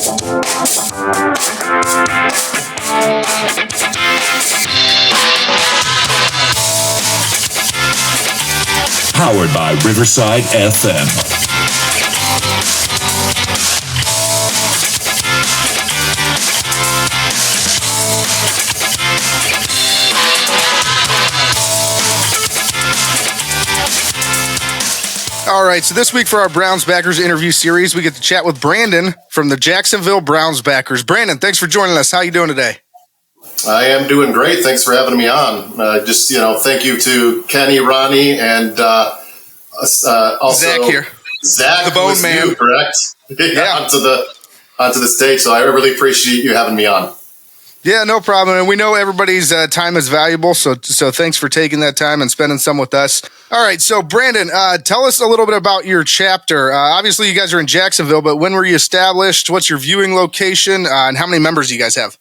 Powered by Riverside FM. All right, so this week for our Browns Backers interview series, we get to chat with Brandon from the Jacksonville Browns Backers. Brandon, thanks for joining us. How are you doing today? I am doing great. Thanks for having me on. Thank you to Kenny, Ronnie, and also Zach here. Zach, the Bone Man, new, correct? Yeah, onto the stage. So I really appreciate you having me on. Yeah, no problem. And we know everybody's time is valuable, so thanks for taking that time and spending some with us. All right, so Brandon, tell us a little bit about your chapter. Obviously, you guys are in Jacksonville, but when were you established? What's your viewing location? And how many members do you guys have?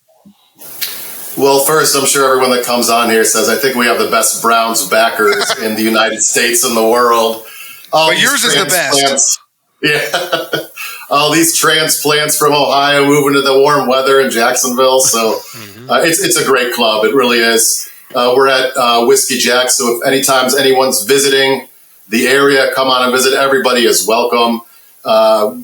Well, first, I'm sure everyone that comes on here says, I think we have the best Browns backers in the United States and the world. But yours is the best. Yeah. All these transplants from Ohio moving to the warm weather in Jacksonville. So it's a great club. It really is. We're at Whiskey Jack. So if anytime anyone's visiting the area, come on and visit. Everybody is welcome.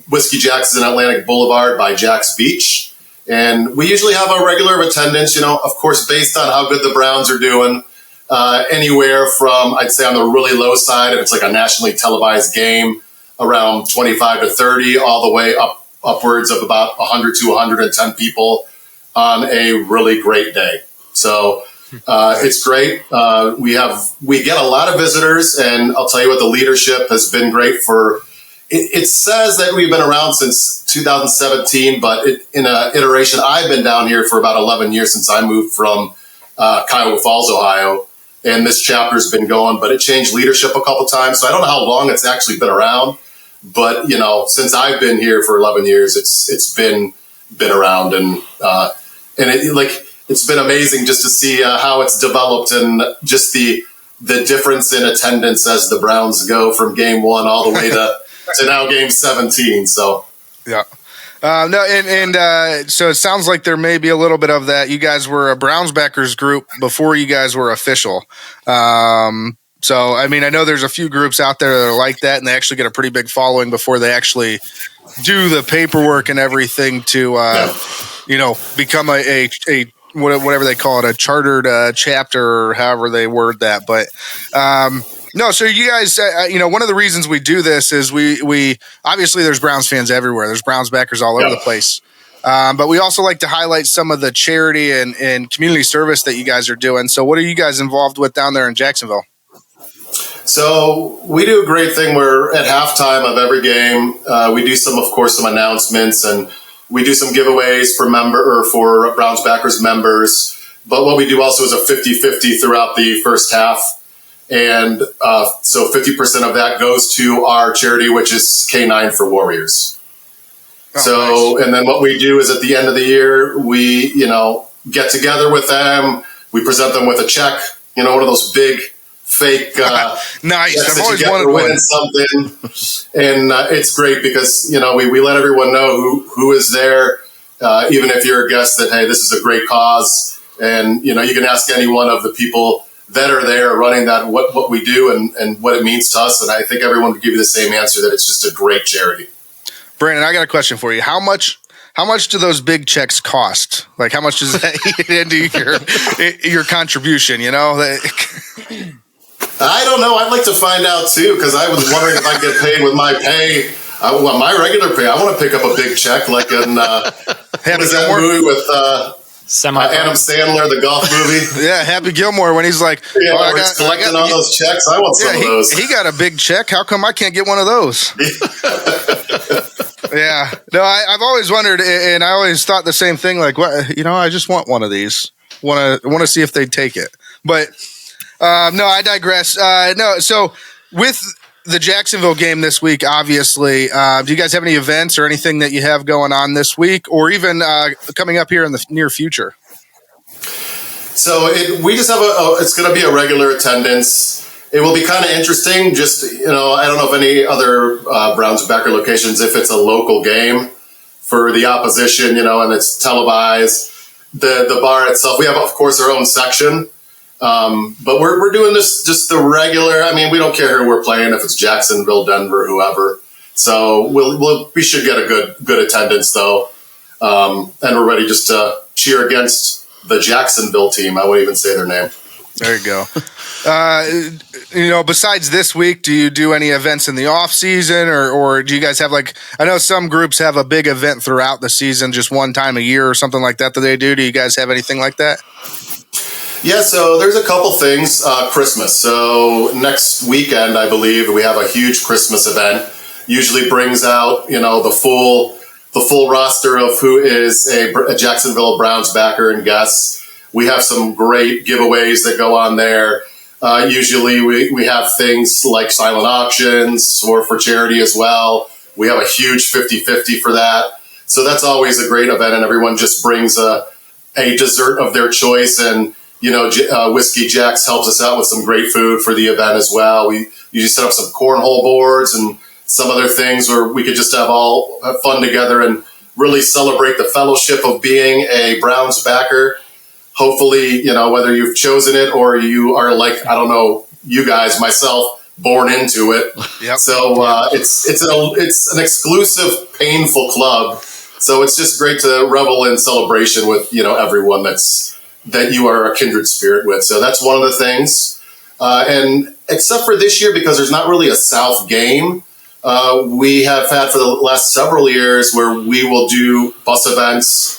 Whiskey Jack's is in Atlantic Boulevard by Jack's Beach. And we usually have a regular attendance, of course, based on how good the Browns are doing, anywhere from, I'd say on the really low side, if it's like a nationally televised game, around 25 to 30, all the way upwards of about 100 to 110 people on a really great day. So it's great. We get a lot of visitors, and I'll tell you what, the leadership has been great for. It says that we've been around since 2017, but in an iteration, I've been down here for about 11 years since I moved from Cuyahoga Falls, Ohio, and this chapter's been going, but it changed leadership a couple times, so I don't know how long it's actually been around, but, since I've been here for 11 years, it's been around, and it's been amazing just to see how it's developed and just the difference in attendance as the Browns go from game one all the way to now game 17. So yeah. So it sounds like there may be a little bit of that. You guys were a Browns backers group before you guys were official. So, I mean, I know there's a few groups out there that are like that, and they actually get a pretty big following before they actually do the paperwork and everything to, become a whatever they call it, a chartered chapter, or however they word that. But, no, so you guys, one of the reasons we do this is we obviously there's Browns fans everywhere. There's Browns backers all over the place. But we also like to highlight some of the charity and community service that you guys are doing. So what are you guys involved with down there in Jacksonville? So we do a great thing where at halftime of every game, we do some announcements, and we do some giveaways for Browns backers members. But what we do also is a 50-50 throughout the first half. And so 50% of that goes to our charity, which is K9 for Warriors. Nice. And then what we do is at the end of the year, we, get together with them. We present them with a check, one of those big fake nice. I've always wanted to win something. And it's great because, we let everyone know who is there, even if you're a guest, that, hey, this is a great cause. And, you can ask any one of the people that are there running that, what we do and what it means to us. And I think everyone would give you the same answer, that it's just a great charity. Brandon, I got a question for you. How much do those big checks cost? Like, how much does that eat into your contribution, I don't know. I'd like to find out too, because I was wondering if I get paid with my pay. My regular pay, I want to pick up a big check like in what is that movie with Adam Sandler, the golf movie? Yeah, Happy Gilmore, when he's like, he's collecting all those checks. I want some of those. He got a big check. How come I can't get one of those? Yeah. No, I've always wondered, and I always thought the same thing. Like, I just want one of these. Want to see if they'd take it. But no, I digress. So with the Jacksonville game this week, obviously, do you guys have any events or anything that you have going on this week, or even coming up here in the near future? So we just have it's going to be a regular attendance. It will be kind of interesting. Just, I don't know if any other Browns backer locations, if it's a local game for the opposition, and it's televised. The bar itself, we have, of course, our own section. But we're doing this just the regular. I mean, we don't care who we're playing, if it's Jacksonville, Denver, whoever. So we should get a good attendance though, and we're ready just to cheer against the Jacksonville team. I won't even say their name. There you go. Besides this week, do you do any events in the off season, or do you guys have I know some groups have a big event throughout the season, just one time a year or something like that they do. Do you guys have anything like that? Yeah, so there's a couple things. Christmas. So next weekend, I believe, we have a huge Christmas event. Usually brings out, the full roster of who is a Jacksonville Browns backer and guests. We have some great giveaways that go on there. Usually we have things like silent auctions or for charity as well. We have a huge 50-50 for that. So that's always a great event, and everyone just brings a dessert of their choice. And Whiskey Jacks helps us out with some great food for the event as well. We usually set up some cornhole boards and some other things where we could just have fun together and really celebrate the fellowship of being a Browns backer. Hopefully, whether you've chosen it or you are like, I don't know, you guys, myself, born into it. Yep. So it's an exclusive, painful club. So it's just great to revel in celebration with, everyone that you are a kindred spirit with. So that's one of the things. And except for this year, because there's not really a South game, we have had for the last several years where we will do bus events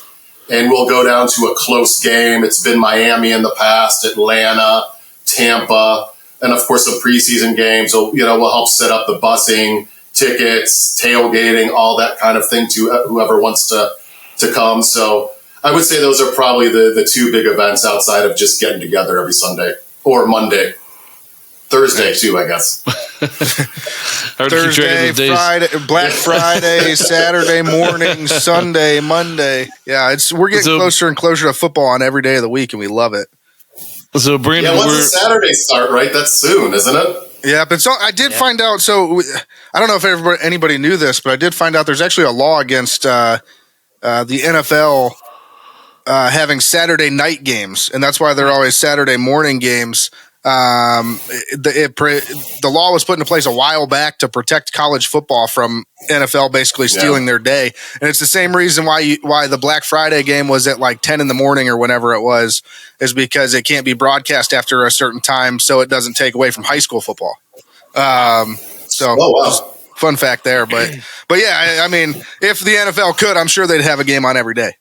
and we'll go down to a close game. It's been Miami in the past, Atlanta, Tampa, and of course some preseason games. So, we'll help set up the busing, tickets, tailgating, all that kind of thing to whoever wants to come. So I would say those are probably the two big events outside of just getting together every Sunday or Monday. Thursday too, I guess. Thursday, Friday, Black Friday, Saturday morning, Sunday, Monday. Yeah, we're getting closer and closer to football on every day of the week, and we love it. So, Brandon, when's the Saturday start? Right, that's soon, isn't it? Yeah, but I did find out. So I don't know if anybody knew this, but I did find out there's actually a law against the NFL having Saturday night games, and that's why they're always Saturday morning games. The law was put into place a while back to protect college football from NFL basically stealing their day, and it's the same reason why the Black Friday game was at 10 in the morning or whenever it was, is because it can't be broadcast after a certain time, so it doesn't take away from high school football. Just fun fact there, but yeah, I mean, if the NFL could, I'm sure they'd have a game on every day.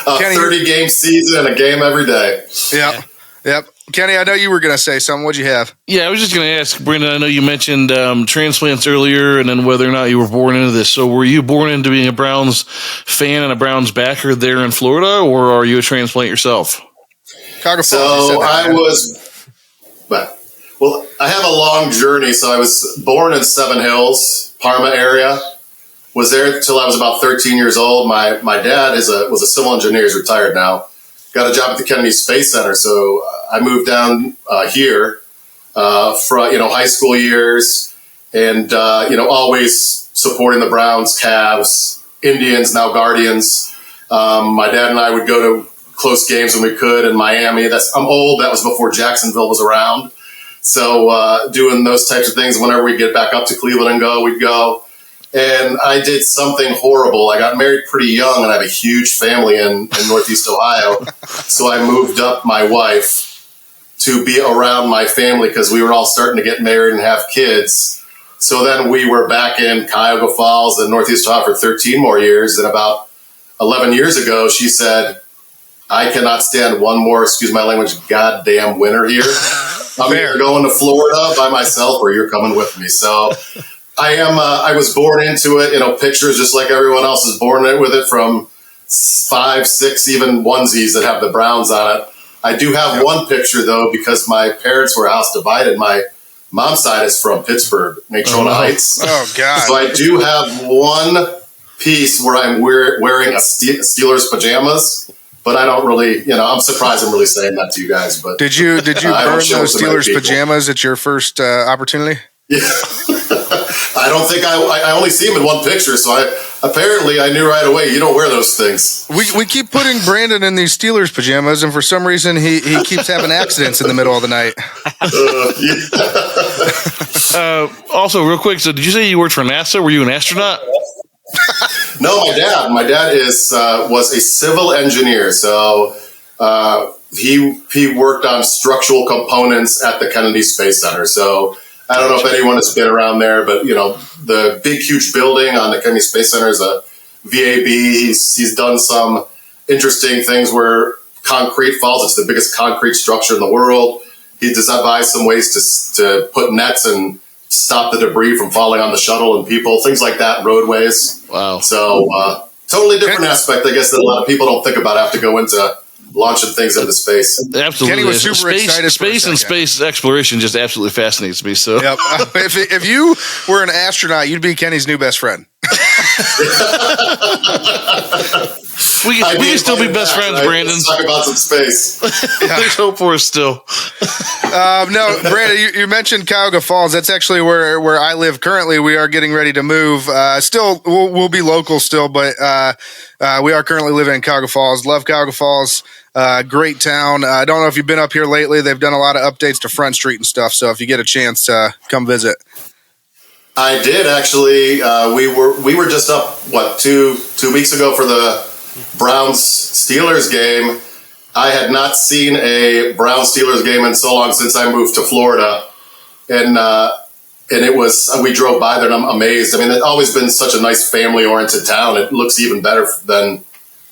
A 30-game season, a game every day. Yep. Kenny, I know you were going to say something. What'd you have? Yeah, I was just going to ask, Brendan, I know you mentioned transplants earlier and then whether or not you were born into this. So were you born into being a Browns fan and a Browns backer there in Florida, or are you a transplant yourself? So I was, well, I have a long journey. So I was born in Seven Hills, Parma area. Was there till I was about 13 years old. My dad was a civil engineer. He's retired now. Got a job at the Kennedy Space Center. So I moved down here from high school years, and always supporting the Browns, Cavs, Indians, now Guardians. My dad and I would go to close games when we could in Miami. I'm old. That was before Jacksonville was around. So doing those types of things whenever we get back up to Cleveland and we'd go. And I did something horrible. I got married pretty young, and I have a huge family in Northeast Ohio. So I moved up my wife to be around my family because we were all starting to get married and have kids. So then we were back in Cuyahoga Falls and Northeast Ohio for 13 more years. And about 11 years ago, she said, I cannot stand one more, excuse my language, goddamn winter here. I'm either going to Florida by myself or you're coming with me. So I was born into it, pictures just like everyone else is born with it, from 5, 6, even onesies that have the Browns on it. I do have one picture though, because my parents were house divided. My mom's side is from Pittsburgh, Natrona Heights. Oh God. So I do have one piece where I'm wearing a Steelers pajamas, but I don't really, I'm surprised I'm really saying that to you guys. But did you burn those Steelers pajamas at your first opportunity? Yeah. I don't think I only see him in one picture, so I knew right away you don't wear those things. We keep putting Brandon in these Steelers pajamas, and for some reason he keeps having accidents in the middle of the night. Also, real quick, so did you say you worked for NASA? Were you an astronaut? No, my dad was a civil engineer, so he worked on structural components at the Kennedy Space Center. So I don't know if anyone has been around there, but the big, huge building on the Kennedy Space Center is a VAB. He's done some interesting things where concrete falls. It's the biggest concrete structure in the world. He devised some ways to put nets and stop the debris from falling on the shuttle and people, things like that, roadways. Wow. So totally different aspect, I guess, that a lot of people don't think about after go into launching things into space. Absolutely. Kenny was super excited. Space and space exploration just absolutely fascinates me. So, yep. If you were an astronaut, you'd be Kenny's new best friend. we can still be best friends, Brandon. Let's talk about some space. There's hope for us still. No, Brandon, you mentioned Cuyahoga Falls. That's actually where I live currently. We are getting ready to move. Still, we'll be local still, but we are currently living in Cuyahoga Falls. Love Cuyahoga Falls. Great town. I don't know if you've been up here lately. They've done a lot of updates to Front Street and stuff. So if you get a chance, come visit. I did actually. We were just up 2 weeks ago for the Browns Steelers game. I had not seen a Browns Steelers game in so long since I moved to Florida, and it was, we drove by there and I'm amazed. I mean, it's always been such a nice family oriented town. It looks even better than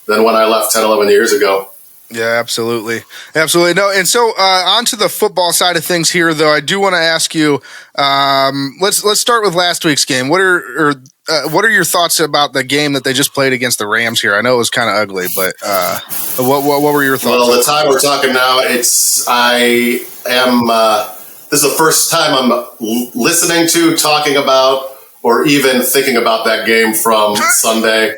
when I left 10, 11 years ago. Yeah, absolutely. No, and so on to the football side of things here, though. I do want to ask you. Let's start with last week's game. What are your thoughts about the game that they just played against the Rams here? I know it was kind of ugly, but what were your thoughts? Well, the time we're talking now, this is the first time I'm listening to, talking about, or even thinking about that game from Sunday.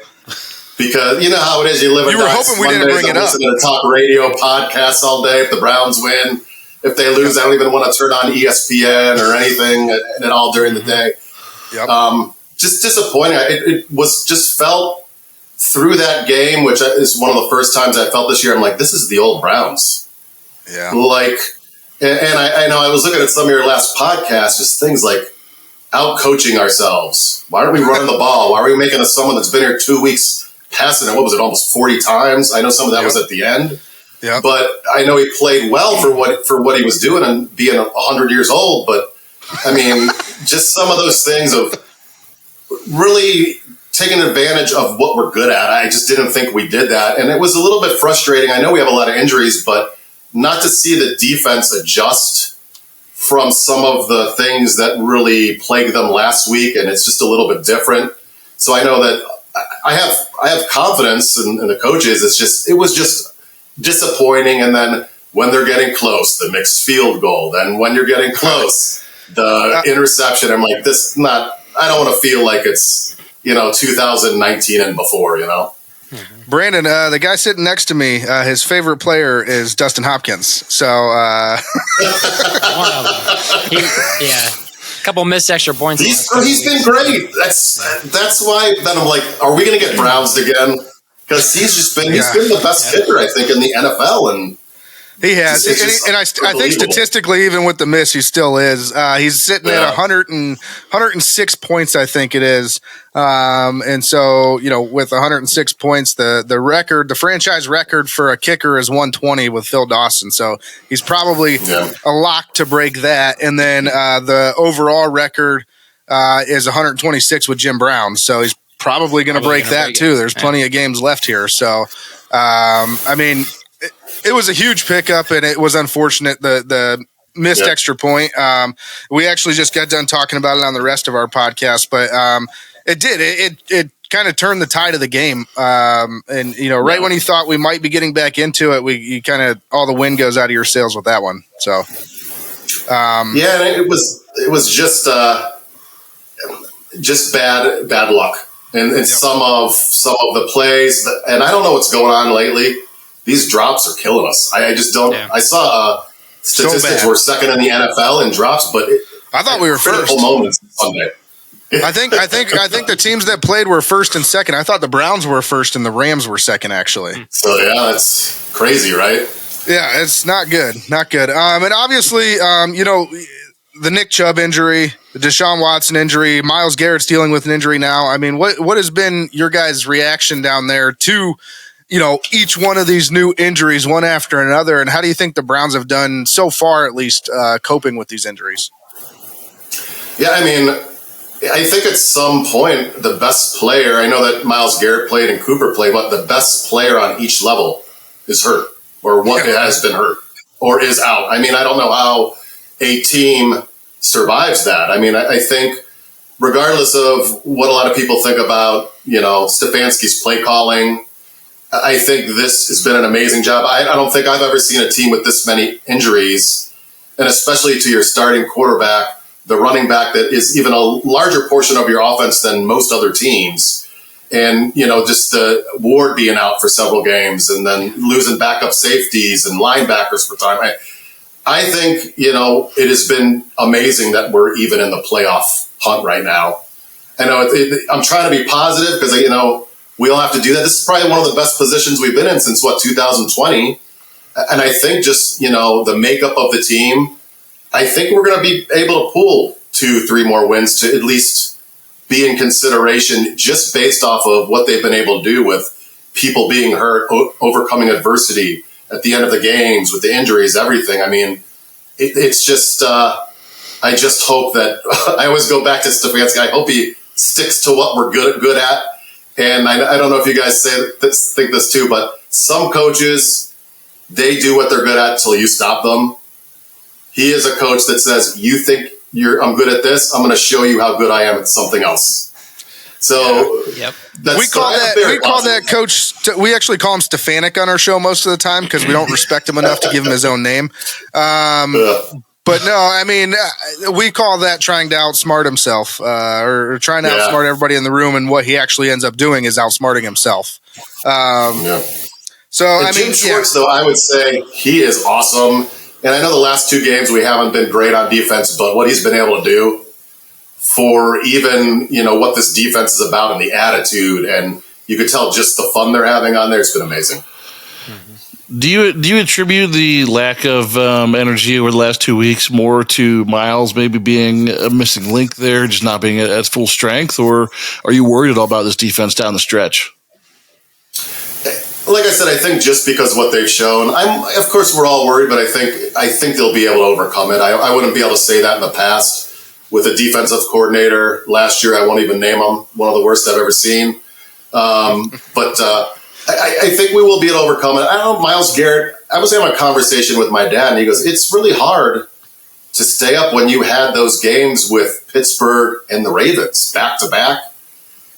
Because you know how it is. You live in. You were hoping we didn't bring it up. Listening to talk radio podcasts all day. If the Browns win, if they lose, I don't even want to turn on ESPN or anything at all during the day. Yep. Just disappointing. It was just felt through that game, which is one of the first times I felt this year. I'm like, this is the old Browns. Yeah. Like, and I know I was looking at some of your last podcasts, just things like out coaching ourselves. Why aren't we running the ball? Why are we making someone that's been here 2 weeks passing it? What was it? Almost 40 times. I know some of that was at the end. Yeah. But I know he played well for what he was doing and being 100 years old. But I mean, just some of those things of really taking advantage of what we're good at. I just didn't think we did that. And it was a little bit frustrating. I know we have a lot of injuries, but not to see the defense adjust from some of the things that really plagued them last week. And it's just a little bit different. So I know that I have confidence in the coaches. It was just disappointing. And then when they're getting close, the mixed field goal. Then when you're getting close, the interception. I'm like, I don't want to feel like it's 2019 and before. Brandon, the guy sitting next to me, his favorite player is Dustin Hopkins. So yeah. Couple missed extra points. He's been great. That's why then I'm like, are we going to get Browns again? Because he's been the best kicker, I think, in the NFL, and he has. I think statistically, even with the miss, he still is. He's sitting at 106 points, I think it is. And so, with 106 points, the franchise record for a kicker is 120 with Phil Dawson. So he's probably a lock to break that. And then the overall record is 126 with Jim Brown. So he's probably going to break that too. There's plenty of games left here. So, I mean, it was a huge pickup, and it was unfortunate the missed extra point. We actually just got done talking about it on the rest of our podcast, but it did. It kind of turned the tide of the game. And right when you thought we might be getting back into it, you kind of all the wind goes out of your sails with that one. So and it was just bad luck, and some of the plays, and I don't know what's going on lately. These drops are killing us. I just don't. I saw statistics we're second in the NFL in drops, but I thought we were first. Moments Sunday. I think the teams that played were first and second. I thought the Browns were first and the Rams were second, actually. So yeah, that's crazy, right? Yeah, it's not good. Not good. And obviously, the Nick Chubb injury, the Deshaun Watson injury, Myles Garrett's dealing with an injury now. I mean, what has been your guys' reaction down there to, each one of these new injuries, one after another, and how do you think the Browns have done so far, at least, coping with these injuries? Yeah, I mean, I think at some point the best player, I know that Myles Garrett played and Cooper played, but the best player on each level is hurt or has been hurt or is out. I mean, I don't know how a team survives that. I mean, I think regardless of what a lot of people think about, Stefanski's play calling, I think this has been an amazing job. I don't think I've ever seen a team with this many injuries, and especially to your starting quarterback, the running back that is even a larger portion of your offense than most other teams. And, just the Ward being out for several games and then losing backup safeties and linebackers for time. I think, it has been amazing that we're even in the playoff hunt right now. I know I'm trying to be positive because, we all have to do that. This is probably one of the best positions we've been in since, 2020. And I think just, the makeup of the team, I think we're going to be able to pull 2-3 more wins to at least be in consideration just based off of what they've been able to do with people being hurt, overcoming adversity at the end of the games with the injuries, everything. I mean, it's just, I just hope that I always go back to Stefanski. I hope he sticks to what we're good at. And I don't know if you guys think this too, but some coaches, they do what they're good at till you stop them. He is a coach that says, you think I'm good at this, I'm going to show you how good I am at something else. So yep. We call that coach. We actually call him Stefanik on our show most of the time because we don't respect him enough to give him his own name. But no, I mean, we call that trying to outsmart himself or trying to outsmart everybody in the room. And what he actually ends up doing is outsmarting himself. So, and Jim Schwartz, though, I would say he is awesome. And I know the last 2 games we haven't been great on defense, but what he's been able to do for even, what this defense is about and the attitude, and you could tell just the fun they're having on there, it's been amazing. Do you attribute the lack of energy over the last 2 weeks more to Myles maybe being a missing link there, just not being at full strength, or are you worried at all about this defense down the stretch? Like I said, I think just because of what they've shown, of course we're all worried, but I think they'll be able to overcome it. I wouldn't be able to say that in the past with a defensive coordinator last year. I won't even name him, one of the worst I've ever seen. But I think we will be able to overcome it. I don't know, Myles Garrett, I was having a conversation with my dad, and he goes, it's really hard to stay up when you had those games with Pittsburgh and the Ravens back to back.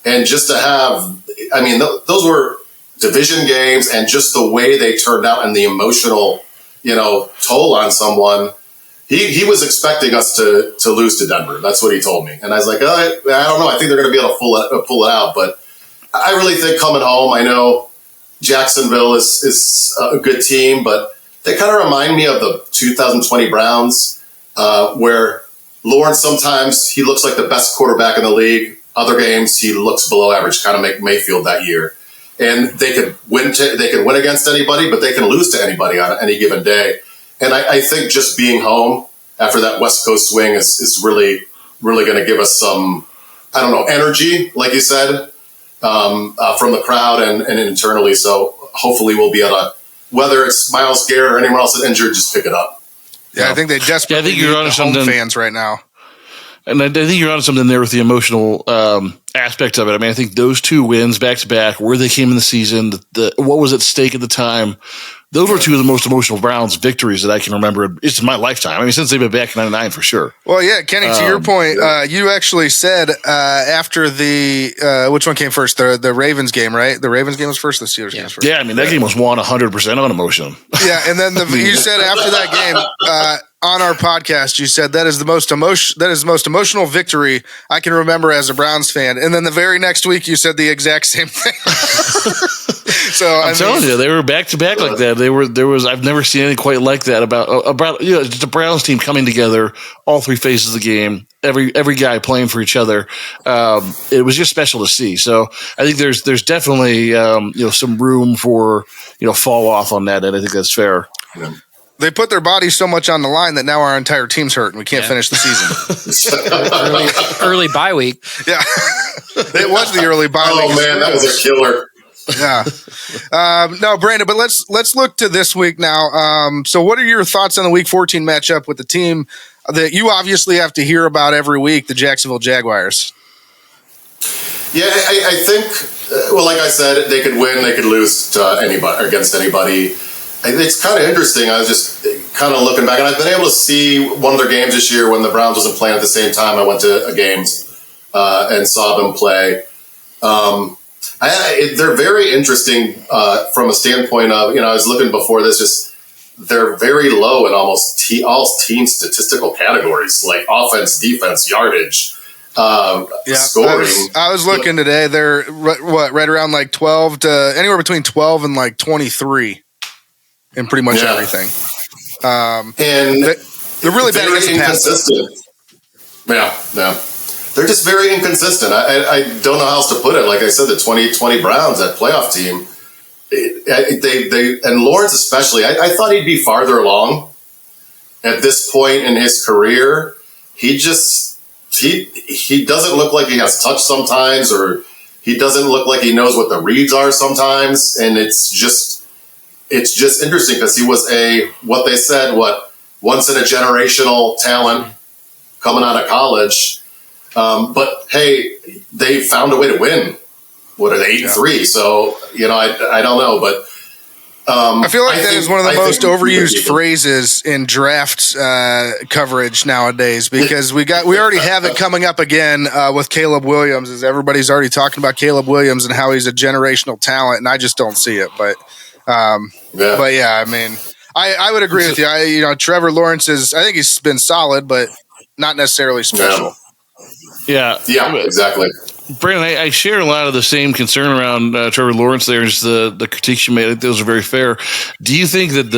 And just to have, those were division games, and just the way they turned out and the emotional, toll on someone. He was expecting us to lose to Denver. That's what he told me. And I was like, I don't know. I think they're going to be able to pull it out. But I really think coming home, I know Jacksonville is a good team, but they kind of remind me of the 2020 Browns, where Lawrence, sometimes he looks like the best quarterback in the league. Other games, he looks below average, kind of like Mayfield that year. And they could win against anybody, but they can lose to anybody on any given day. And I think just being home after that West Coast swing is really, really going to give us some, energy, like you said, from the crowd and internally. So hopefully we'll be able to, whether it's Myles Garrett or anyone else that's injured, just pick it up. Yeah, I think they desperately need the home fans right now. And I think you're on something there with the emotional aspect of it. I think those 2 wins back to back, where they came in the season, what was at stake at the time, those were 2 of the most emotional Browns victories that I can remember. It's in my lifetime. Since they've been back in '99 for sure. Well, yeah, Kenny, to your point, you actually said after the which one came first? The Ravens game, right? The Ravens game was first. The Steelers game was first. Yeah, that game was won 100% on emotion. Yeah, and then you said after that game. On our podcast, you said that is the most emotional victory I can remember as a Browns fan. And then the very next week, you said the exact same thing. So I'm telling you, they were back to back like that. I've never seen anything quite like that about just the Browns team coming together, all three phases of the game, every guy playing for each other. It was just special to see. So I think there's definitely some room for fall off on that, and I think that's fair. Yeah. They put their bodies so much on the line that now our entire team's hurt and we can't finish the season. early bye week. Yeah, it was the early bye week. Oh man, that was a killer. Yeah. No, Brandon, but let's look to this week now. So what are your thoughts on the Week 14 matchup with the team that you obviously have to hear about every week, the Jacksonville Jaguars? Yeah, I think, well, like I said, they could win, they could lose to anybody, against anybody. It's kind of interesting. I was just kind of looking back, and I've been able to see one of their games this year when the Browns wasn't playing at the same time. I went to a games and saw them play. They're very interesting from a standpoint of, I was looking before this, just they're very low in almost all team statistical categories, like offense, defense, yardage, scoring. I was looking today. They're right around like 12 to anywhere between 12 and like 23 in pretty much everything. And they're really bad against the pass. Yeah. They're just very inconsistent. I don't know how else to put it. Like I said, the 2020 Browns, that playoff team, they and Lawrence especially, I thought he'd be farther along at this point in his career. He doesn't look like he has touch sometimes, or he doesn't look like he knows what the reads are sometimes. And it's just interesting because he was what they said, once in a generational talent coming out of college. But hey, they found a way to win. What are they, 8-3? So, I don't know, but I feel like that is one of the most overused phrases in draft coverage nowadays, because we already have it coming up again with Caleb Williams, as everybody's already talking about Caleb Williams and how he's a generational talent, and I just don't see it. But I mean, I would agree with you. Trevor Lawrence I think he's been solid, but not necessarily special. Yeah, exactly. Brandon, I share a lot of the same concern around Trevor Lawrence there, and just the critiques you made. I think those are very fair. Do you think that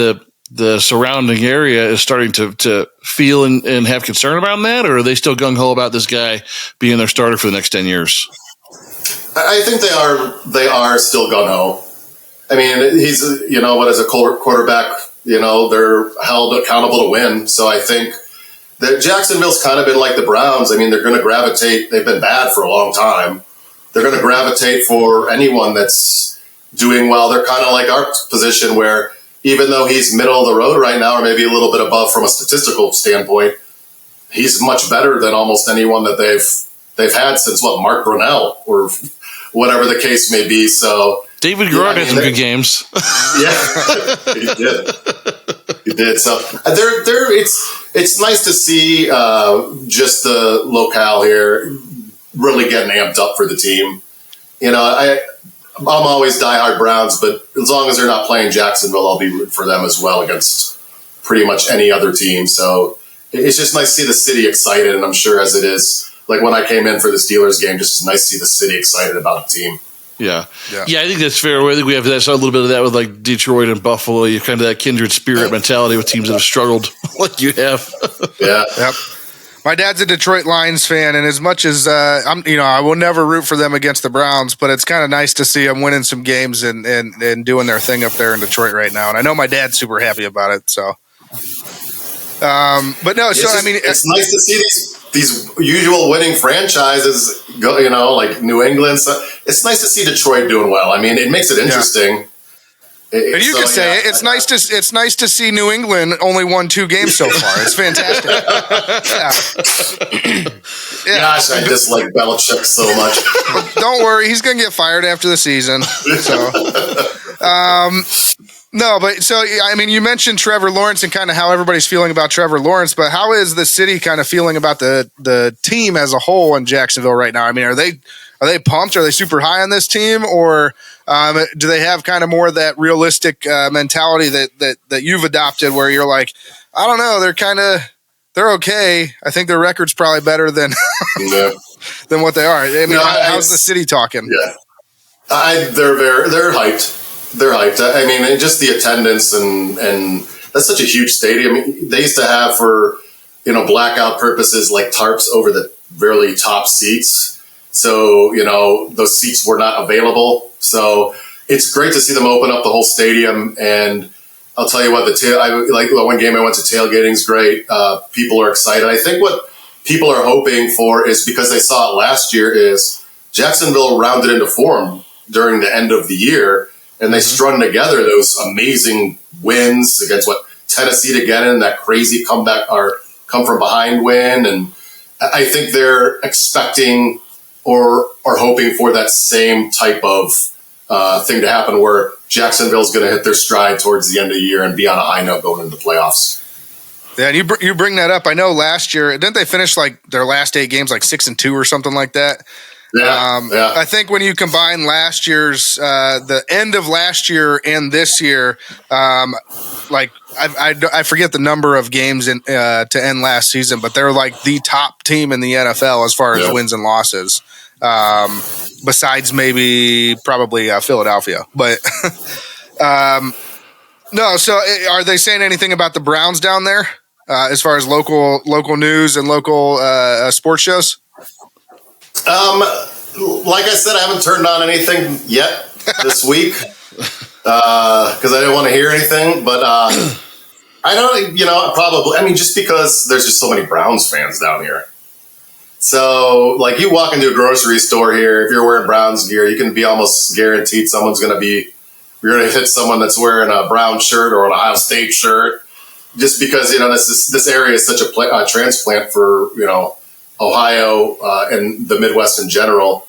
the surrounding area is starting to feel and have concern about that, or are they still gung-ho about this guy being their starter for the next 10 years? I think they are still gung-ho. I mean, he's, as a quarterback, they're held accountable to win. So I think that Jacksonville's kind of been like the Browns. I mean, they're going to gravitate. They've been bad for a long time. They're going to gravitate for anyone that's doing well. They're kind of like our position, where even though he's middle of the road right now, or maybe a little bit above from a statistical standpoint, he's much better than almost anyone that they've had since Mark Brunell or whatever the case may be. So David Garrard had some good games. Yeah, he did. He did. So it's nice to see just the locale here really getting amped up for the team. I'm always diehard Browns, but as long as they're not playing Jacksonville, I'll be rooting for them as well against pretty much any other team. So it's just nice to see the city excited, and I'm sure as it is, like when I came in for the Steelers game, just nice to see the city excited about the team. Yeah, I think that's fair. I think we have a little bit of that with like Detroit and Buffalo. You kind of that kindred spirit mentality with teams that have struggled like you have. Yeah. Yep. My dad's a Detroit Lions fan, and as much as I will never root for them against the Browns, but it's kind of nice to see them winning some games and doing their thing up there in Detroit right now. And I know my dad's super happy about it. So, but no, it's nice to see these usual winning franchises go, like New England. So it's nice to see Detroit doing well. I mean, it makes it interesting. Yeah. And you can say it's nice to see New England only won 2 games so far. It's fantastic. Yeah. Gosh, I dislike Belichick so much. Don't worry, he's going to get fired after the season. So, no, but so I mean, you mentioned Trevor Lawrence and kind of how everybody's feeling about Trevor Lawrence, but how is the city kind of feeling about the team as a whole in Jacksonville right now? I mean, are they pumped? Are they super high on this team, or do they have kind of more of that realistic mentality that you've adopted, where you're like, I don't know, they're okay. I think their record's probably better than than what they are. I mean, how's the city talking? Yeah, they're hyped. They're hyped. I mean, and just the attendance and that's such a huge stadium. They used to have for, blackout purposes like tarps over the really top seats. So, those seats were not available. So it's great to see them open up the whole stadium. And I'll tell you what, the one game I went to tailgating is great. People are excited. I think what people are hoping for is, because they saw it last year, is Jacksonville rounded into form during the end of the year, and they strung together those amazing wins against Tennessee to get in that crazy comeback or come from behind win. And I think they're expecting or hoping for that same type of thing to happen, where Jacksonville's going to hit their stride towards the end of the year and be on a high note going into the playoffs. Yeah, and you bring that up. I know last year, didn't they finish like their last 8 games like 6-2 or something like that? Yeah. I think when you combine last year's, the end of last year and this year, like I forget the number of games to end last season, but they're like the top team in the NFL as far as wins and losses. Besides probably Philadelphia, but no. So are they saying anything about the Browns down there as far as local news and local sports shows? Like I said, I haven't turned on anything yet this week because I didn't want to hear anything. But I don't, probably. I mean, just because there's just so many Browns fans down here. So, like, you walk into a grocery store here, if you're wearing Browns gear, you can be almost guaranteed you're going to hit someone that's wearing a Brown shirt or an Ohio State shirt, just because, this area is such a transplant for, Ohio and the Midwest in general.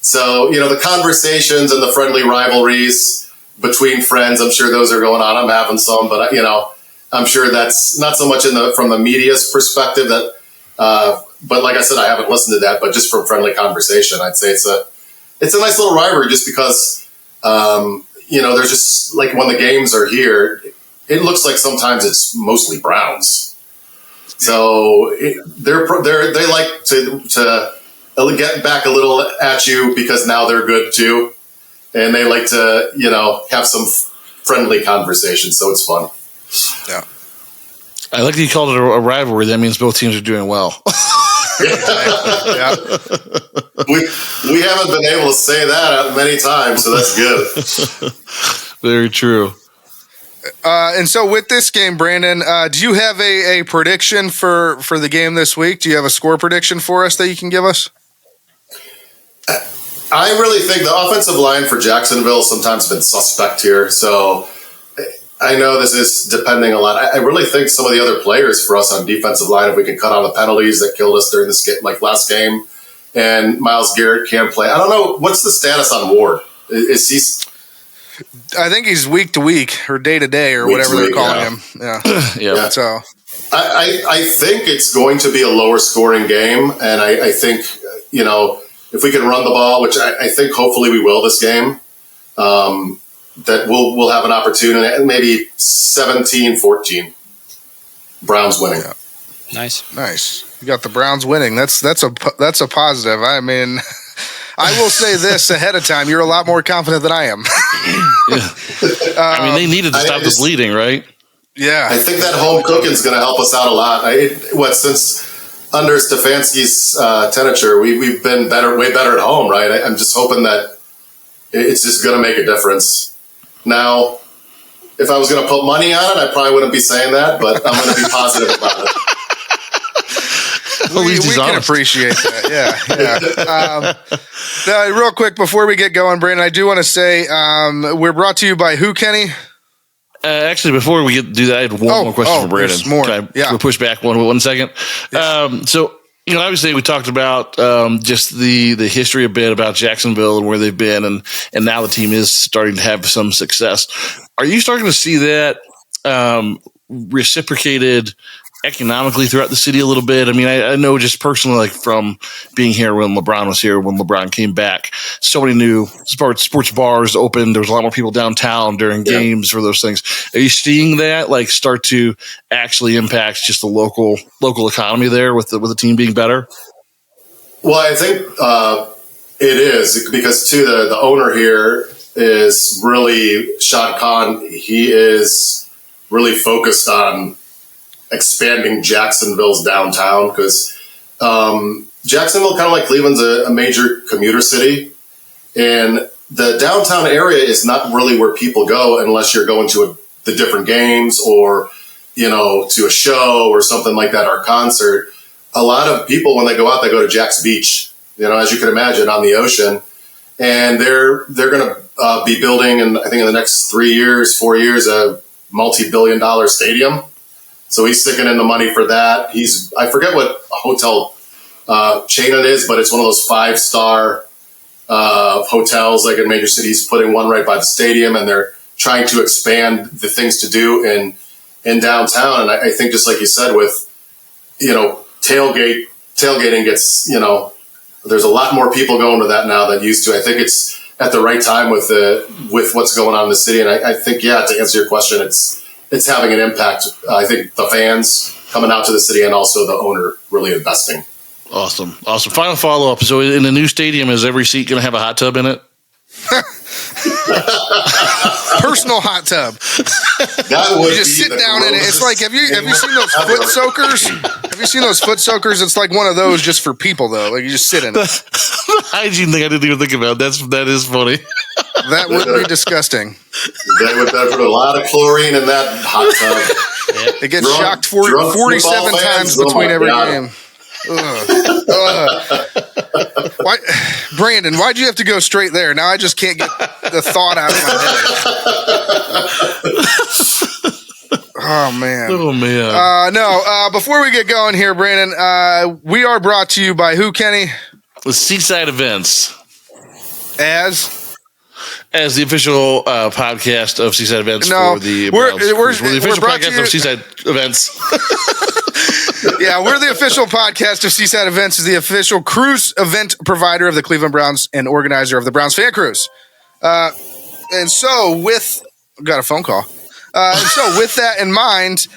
So, the conversations and the friendly rivalries between friends, I'm sure those are going on. I'm having some, but, I'm sure that's not so much from the media's perspective that, but like I said, I haven't listened to that, but just from friendly conversation, I'd say it's a nice little rivalry just because, there's just like when the games are here, it looks like sometimes it's mostly Browns. So they like to get back a little at you because now they're good too. And they like to, have some friendly conversations. So it's fun. Yeah. I like that you called it a rivalry. That means both teams are doing well. Yeah. We haven't been able to say that many times, so that's good. Very true. And so with this game, Brandon, do you have a prediction for the game this week? Do you have a score prediction for us that you can give us? I really think the offensive line for Jacksonville sometimes been suspect here. So I know this is depending a lot. I really think some of the other players for us on defensive line, if we can cut on the penalties that killed us during this game, like last game, and Myles Garrett can play. I don't know. What's the status on Ward? Is he... I think he's week to week or day to day or whatever they're calling him. Yeah. Yeah. So I think it's going to be a lower scoring game. And I think, if we can run the ball, which I think hopefully we will this game, that we'll have an opportunity, and maybe 17-14 Browns winning. Yeah. Nice. You got the Browns winning. That's a positive. I mean, I will say this ahead of time. You're a lot more confident than I am. I mean, they needed to stop the bleeding, right? Yeah. I think that home cooking is going to help us out a lot. Since under Stefanski's tenature, we've been way better at home, right? I'm just hoping that it's just going to make a difference. Now, if I was going to put money on it, I probably wouldn't be saying that, but I'm going to be positive about it. We can appreciate that. Yeah. Real quick before we get going, Brandon, I do want to say we're brought to you by who, Kenny? Actually, before we do that, I had one more question for Brandon. More. We'll push back one second. Yes. So, obviously we talked about just the history a bit about Jacksonville and where they've been, and now the team is starting to have some success. Are you starting to see that reciprocated economically throughout the city a little bit? I mean, I know just personally, like from being here when LeBron was here, when LeBron came back, so many new sports bars opened. There was a lot more people downtown during games for those things. Are you seeing that like start to actually impact just the local economy there with the team being better? Well, I think it is because too the owner here is really Shad Khan. He is really focused on expanding Jacksonville's downtown because Jacksonville, kind of like Cleveland's a major commuter city, and the downtown area is not really where people go unless you're going to the different games or, to a show or something like that, or a concert. A lot of people, when they go out, they go to Jack's Beach, as you can imagine, on the ocean. And they're going to be building, I think in the next 4 years, a multi-billion-dollar stadium. So he's sticking in the money for that. I forget what hotel chain it is, but it's one of those 5-star hotels like in major cities, putting one right by the stadium, and they're trying to expand the things to do in downtown. And I think, just like you said, with tailgating gets, there's a lot more people going to that now than used to. I think it's at the right time with what's going on in the city. And I think, to answer your question, it's having an impact. I think the fans coming out to the city and also the owner really investing. Awesome. Final follow-up. So in the new stadium, is every seat going to have a hot tub in it? Personal hot tub. You just sit down in it. It's like, have you seen those foot soakers? Have you seen those foot soakers? It's like one of those just for people, though. Like, you just sit in it. The hygiene thing I didn't even think about. That is funny. That would be disgusting. They would put a lot of chlorine in that hot tub. It gets shocked 47 times between every game. Why, Brandon, why'd you have to go straight there? Now I just can't get the thought out of my head. Oh, man. No, before we get going here, Brandon, we are brought to you by who, Kenny? With Seaside Events. As the official podcast of Seaside Events no, for the Browns. We're the official podcast of Seaside Events. Yeah, we're the official podcast of Seaside Events, is the official cruise event provider of the Cleveland Browns and organizer of the Browns Fan Cruise. And so got a phone call. So with that in mind,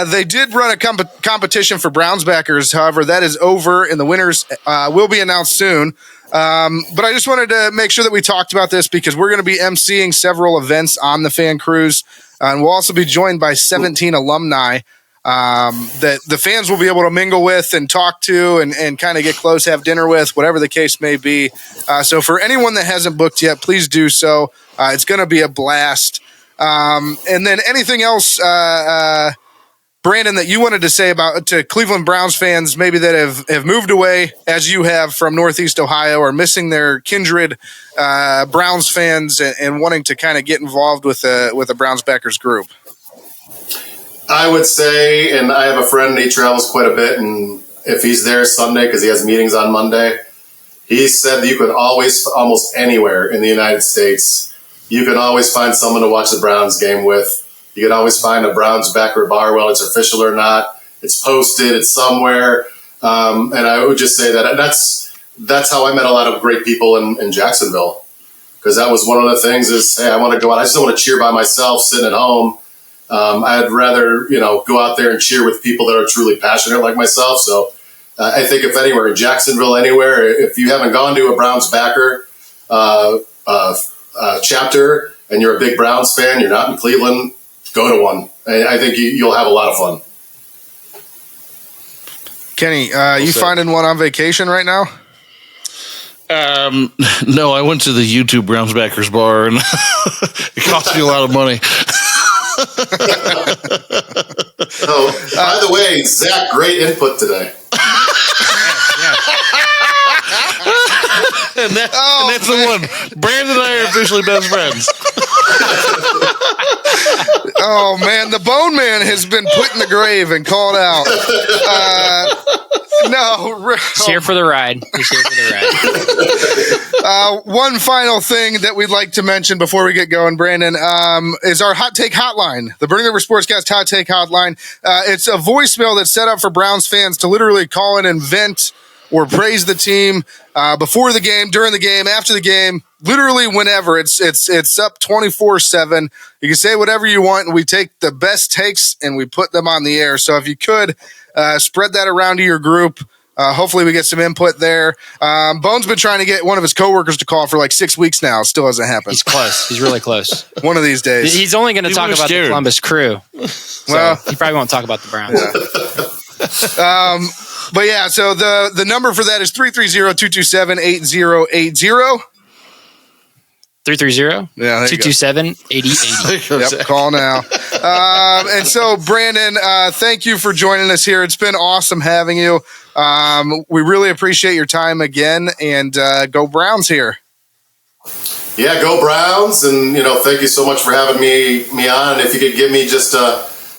they did run a competition for Browns Backers. However, that is over, and the winners will be announced soon. But I just wanted to make sure that we talked about this because we're going to be emceeing several events on the Fan Cruise, and we'll also be joined by 17 alumni that the fans will be able to mingle with and talk to and kind of get close, have dinner with, whatever the case may be. So for anyone that hasn't booked yet, please do so. It's going to be a blast. And then anything else, Brandon, that you wanted to say to Cleveland Browns fans, maybe that have moved away as you have from Northeast Ohio, or missing their kindred Browns fans and wanting to kind of get involved with a Browns Backers group? I would say, and I have a friend, he travels quite a bit, and if he's there Sunday because he has meetings on Monday, he said that you could always, almost anywhere in the United States, you can always find someone to watch the Browns game with. You can always find a Browns backer bar, whether it's official or not. It's posted, it's somewhere. And I would just say that that's how I met a lot of great people in Jacksonville. Because that was one of the things is, hey, I want to go out. I just don't want to cheer by myself sitting at home. I'd rather, go out there and cheer with people that are truly passionate like myself. So I think if anywhere, in Jacksonville, anywhere, if you haven't gone to a Browns backer chapter and you're a big Browns fan, you're not in Cleveland, go to one. I think you'll have a lot of fun. Kenny, you finding one on vacation right now? No, I went to the YouTube Browns Backers bar, and it cost me a lot of money. By the way, Zach, great input today. And that's the one. Brandon and I are officially best friends. Oh, man. The Bone Man has been put in the grave and called out. He's here for the ride. One final thing that we'd like to mention before we get going, Brandon, is our Hot Take Hotline, the Burning River Sportscast Hot Take Hotline. It's a voicemail that's set up for Browns fans to literally call in and vent or praise the team before the game, during the game, after the game, literally whenever. It's up 24/7. You can say whatever you want, and we take the best takes and we put them on the air. So if you could spread that around to your group, Hopefully we get some input there. Bone's been trying to get one of his coworkers to call for like 6 weeks now. Still hasn't happened. He's close. He's really close. One of these days. He's only going to talk about the Columbus Crew. So Well, he probably won't talk about the Browns. Yeah. But yeah, so the number for that is 330-227-8080. 330 Yeah, 227 8080. Yep, call now. And so, Brandon, thank you for joining us here. It's been awesome having you. We really appreciate your time again, and go Browns here. Yeah, go Browns, and thank you so much for having me on. If you could give me just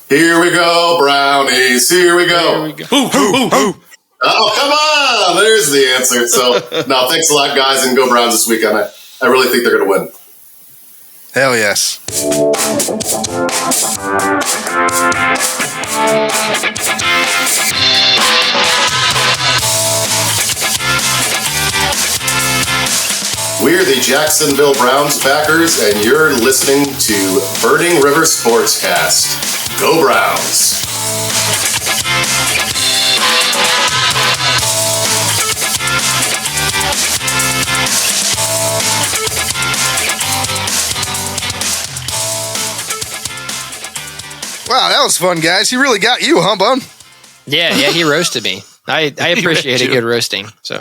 here we go, Brownies, here we go. Here we go. Oh, come on! There's the answer. So, no, thanks a lot, guys, and go Browns this weekend. I really think they're going to win. Hell yes. We're the Jacksonville Browns Backers, and you're listening to Burning River Sportscast. Go Browns! Wow, that was fun, guys. He really got you, huh, Bone? Yeah, he roasted me. I appreciate a good roasting. So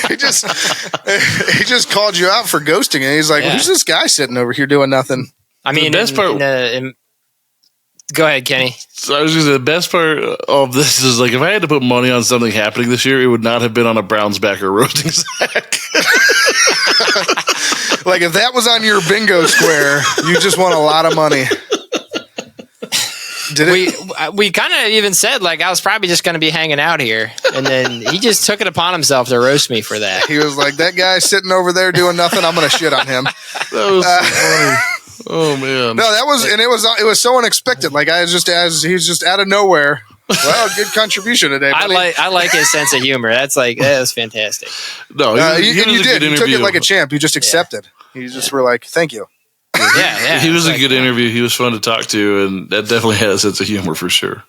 he just called you out for ghosting, and he's like, Yeah. "Who's this guy sitting over here doing nothing?" I mean, The best part- go ahead, Kenny. So I was just the best part of this is like if I had to put money on something happening this year, it would not have been on a Browns backer roasting Zach. Like if that was on your bingo square, you just won a lot of money. Did it? We kind of even said like I was probably just going to be hanging out here, and then he just took it upon himself to roast me for that. He was like, "That guy sitting over there doing nothing. I'm going to shit on him." That was so funny. Oh man! No, that was, and it was so unexpected. Like he's just out of nowhere. Well, good contribution today, buddy. I like his sense of humor. That was fantastic. No, You was a did. good You took it interview. like a champ. You just accepted. You just were like, "Thank you." Yeah. He was a Like, good interview. He was fun to talk to, and that definitely had a sense of humor for sure.